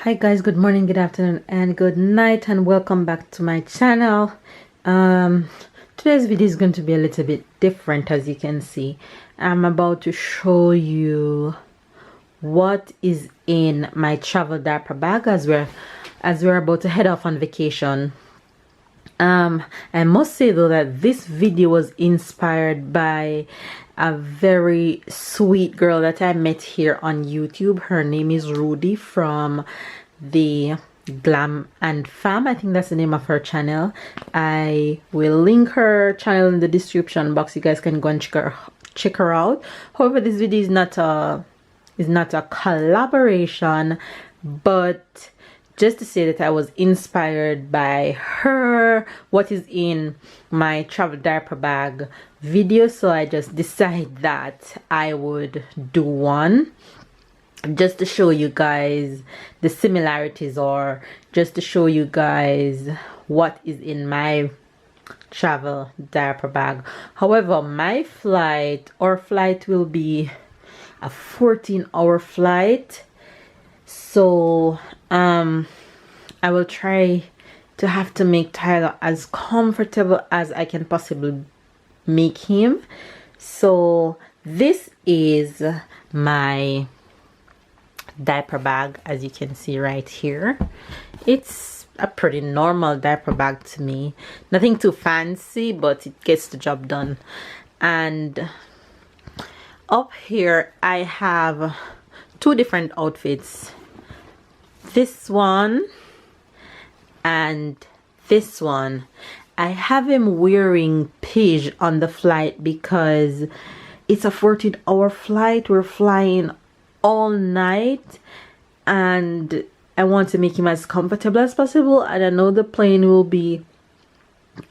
Hi guys, good morning, good afternoon, and good night, and welcome back to my channel. Today's video is going to be a little bit different. As you can see, I'm about to show you what is in my travel diaper bag as we're about to head off on vacation. I must say though that this video was inspired by a very sweet girl that I met here on YouTube. Her name is Rudy from the Glam and Fam. I think that's the name of her channel. I will link her channel in the description box. You guys can go and check her out. However, this video is not a collaboration, but just to say that I was inspired by her, what is in my travel diaper bag video, so I just decided that I would do one just to show you guys the similarities, or just to show you guys what is in my travel diaper bag. However, my flight will be a 14-hour flight, so I will try to have to make Tyler as comfortable as I can possibly make him. So this is my diaper bag, as you can see right here. It's a pretty normal diaper bag to me, nothing too fancy, but it gets the job done. And up here I have two different outfits, this one and this one. I have him wearing beige on the flight because it's a 14-hour flight. We're flying all night and I want to make him as comfortable as possible, and I know the plane will be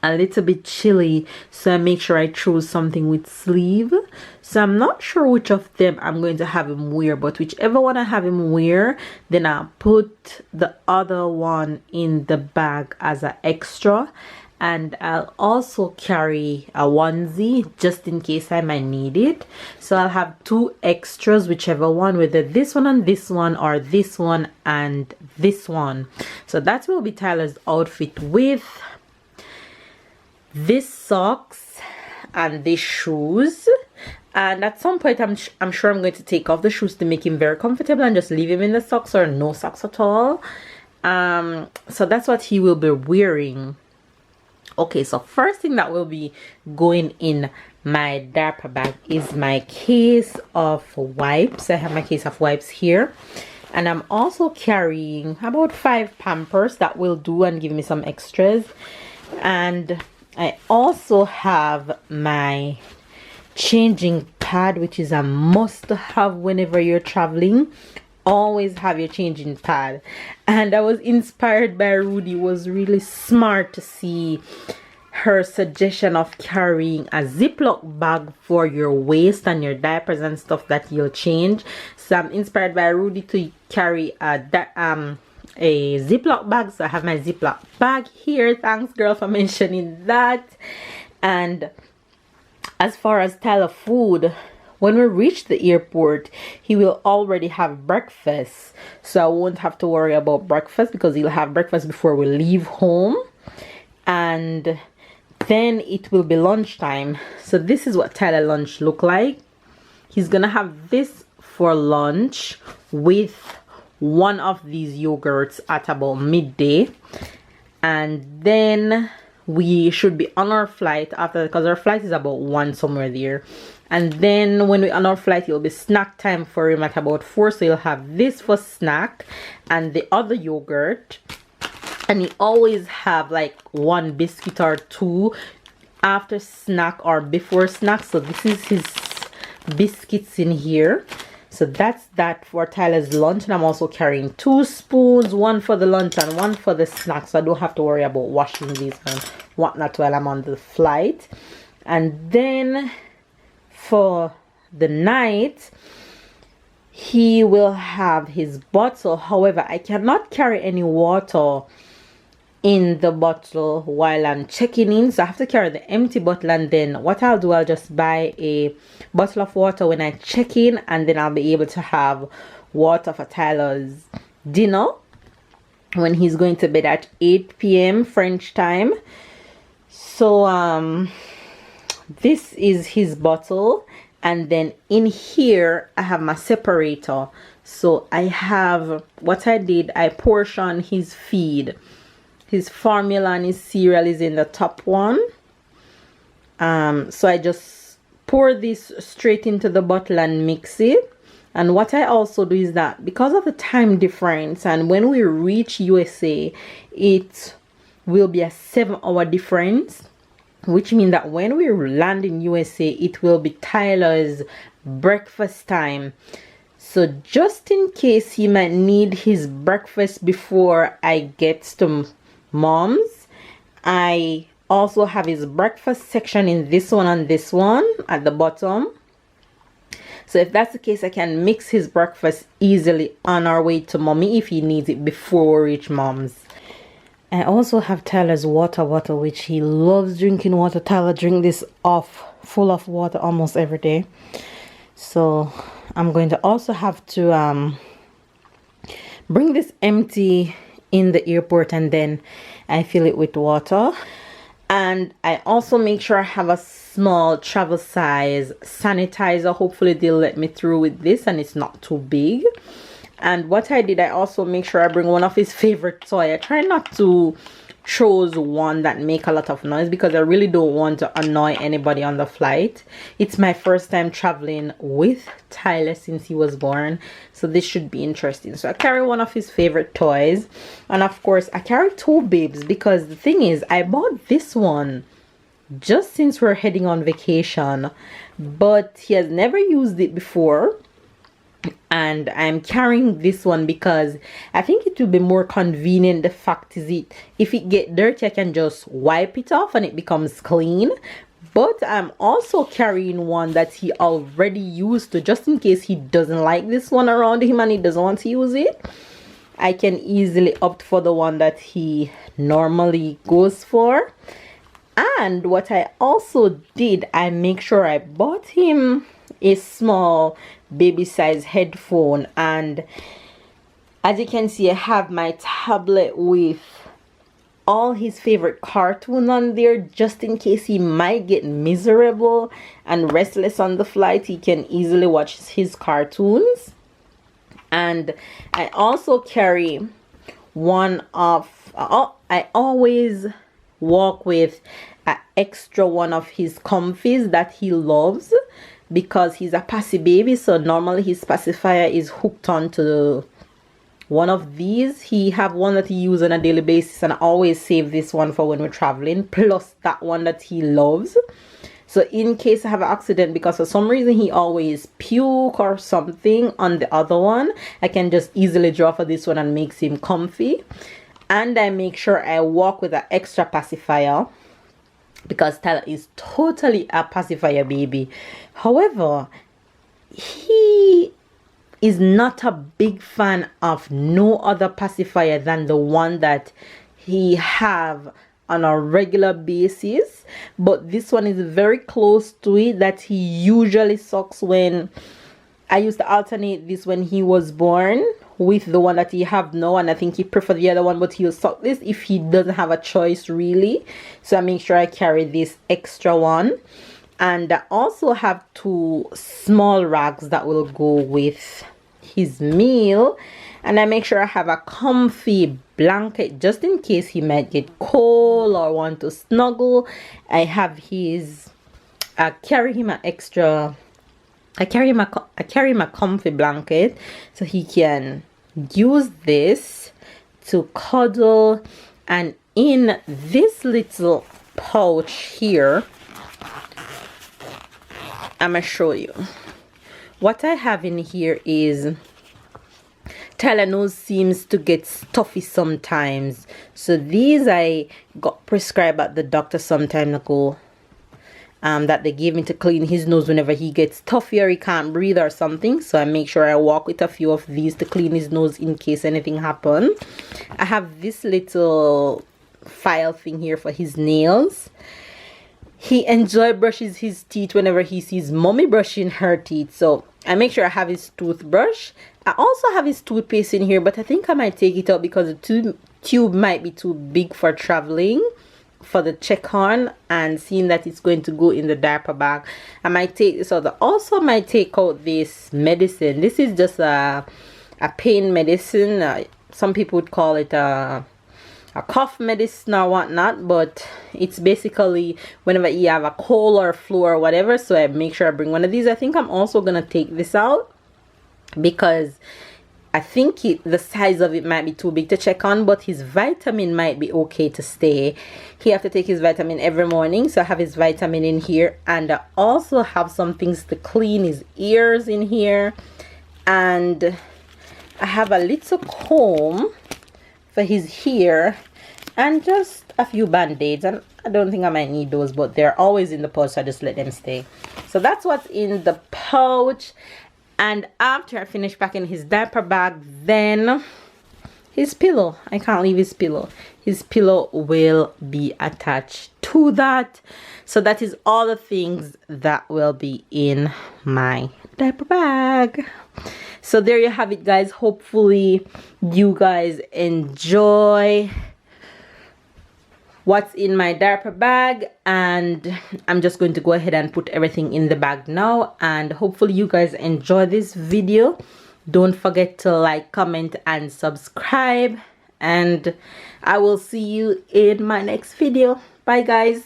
a little bit chilly, so I make sure I choose something with sleeve. So I'm not sure which of them I'm going to have him wear, but whichever one I have him wear, then I'll put the other one in the bag as an extra. And I'll also carry a onesie just in case I might need it. So I'll have two extras, whichever one, whether this one and this one, or this one and this one. So that will be Tyler's outfit with this socks and these shoes. And at some point I'm sure I'm going to take off the shoes to make him very comfortable and just leave him in the socks, or no socks at all. So that's what he will be wearing. Okay, so first thing that will be going in my diaper bag is my case of wipes. I have my case of wipes here, and I'm also carrying about 5 Pampers. That will do and give me some extras. And I also have my changing pad, which is a must have whenever you're traveling. Always have your changing pad. And I was inspired by Rudy. It was really smart to see her suggestion of carrying a Ziploc bag for your waist and your diapers and stuff that you'll change. So I'm inspired by Rudy to carry a Ziploc bag. So I have my Ziploc bag here. Thanks, girl, for mentioning that. And as far as Tyler food, when we reach the airport, he will already have breakfast, so I won't have to worry about breakfast because he'll have breakfast before we leave home. And then it will be lunchtime. So this is what Tyler lunch look like. He's gonna have this for lunch with one of these yogurts at about midday, and then we should be on our flight after, because our flight is about 1 somewhere there. And then when we're on our flight, it'll be snack time for him at about 4. So he'll have this for snack and the other yogurt. And he always have like 1 biscuit or 2 after snack or before snack. So this is his biscuits in here. So that's that for Tyler's lunch. And I'm also carrying 2 spoons, 1 for the lunch and 1 for the snack. So I don't have to worry about washing these and whatnot while I'm on the flight. And then for the night, he will have his bottle. However, I cannot carry any water in the bottle while I'm checking in, so I have to carry the empty bottle. And then what I'll do, I'll just buy a bottle of water when I check in, and then I'll be able to have water for Tyler's dinner. when he's going to bed at 8 p.m. French time. So this is his bottle, and then in here I have my separator. So I have, what I did, I portion his feed. His formula and his cereal is in the top one. So I just pour this straight into the bottle and mix it. And what I also do is that because of the time difference, and when we reach USA, it will be a 7-hour difference, which means that when we land in USA, it will be Tyler's breakfast time. So just in case he might need his breakfast before I get to mom's, I also have his breakfast section in this one and this one at the bottom. So if that's the case, I can mix his breakfast easily on our way to mommy if he needs it before we reach mom's. I also have Tyler's water bottle, which he loves drinking water. Tyler drinks this full of water almost every day. So I'm going to also have to bring this empty in the airport, and then I fill it with water. And I also make sure I have a small travel size sanitizer. Hopefully they'll let me through with this and it's not too big. And what I did, I also make sure I bring one of his favorite toy. I try not to choose one that make a lot of noise because I really don't want to annoy anybody on the flight. It's my first time traveling with Tyler since he was born, so this should be interesting. So I carry one of his favorite toys, and of course I carry two bibs because the thing is, I bought this one just since we're heading on vacation, but he has never used it before. And I'm carrying this one because I think it will be more convenient. The fact is, if it get dirty, I can just wipe it off and it becomes clean. But I'm also carrying one that he already used to, just in case he doesn't like this one around him and he doesn't want to use it. I can easily opt for the one that he normally goes for. And what I also did, I make sure I bought him a small baby size headphone, and as you can see, I have my tablet with all his favorite cartoons on there, just in case he might get miserable and restless on the flight. He can easily watch his cartoons. And I also carry one of I always walk with an extra one of his comfies that he loves, because he's a passy baby, so normally his pacifier is hooked onto one of these. He have one that he uses on a daily basis, and I always save this one for when we're traveling, plus that one that he loves. So in case I have an accident, because for some reason he always puke or something on the other one, I can just easily draw for this one and makes him comfy. And I make sure I walk with an extra pacifier, because Tyler is totally a pacifier baby. However, he is not a big fan of no other pacifier than the one that he have on a regular basis. But this one is very close to it, that he usually sucks when I used to alternate this when he was born with the one that he have now, and I think he prefer the other one, but he'll suck this if he doesn't have a choice really. So I make sure I carry this extra one. And I also have two small rags that will go with his meal, and I make sure I have a comfy blanket just in case he might get cold or want to snuggle. I have his I carry him a comfy blanket, so he can use this to cuddle. And in this little pouch here, I'm gonna show you what I have in here. Is Tyler nose seems to get stuffy sometimes, so these I got prescribed at the doctor some time ago, that they gave me to clean his nose whenever he gets stuffy or he can't breathe or something. So I make sure I walk with a few of these to clean his nose in case anything happens. I have this little file thing here for his nails. He brushes his teeth whenever he sees mommy brushing her teeth, so I make sure I have his toothbrush. I also have his toothpaste in here, but I think I might take it out because the tube might be too big for traveling for the check on, and seeing that it's going to go in the diaper bag, I might take this out. Also might take out this medicine. This is just a pain medicine. Some people would call it a cough medicine or whatnot, but it's basically whenever you have a cold or flu or whatever. So I make sure I bring one of these. I think I'm also gonna take this out because I think the size of it might be too big to check on, but his vitamin might be okay to stay. He have to take his vitamin every morning, so I have his vitamin in here, and I also have some things to clean his ears in here, and I have a little comb for his hair and just a few band-aids, and I don't think I might need those, but they're always in the pouch, so I just let them stay. So that's what's in the pouch. And after I finish packing his diaper bag, then his pillow, I can't leave his pillow. His pillow will be attached to that. So that is all the things that will be in my diaper bag. So there you have it, guys. Hopefully you guys enjoy what's in my diaper bag, and I'm just going to go ahead and put everything in the bag now, and hopefully you guys enjoy this video. Don't forget to like, comment, and subscribe, and I will see you in my next video. Bye, guys.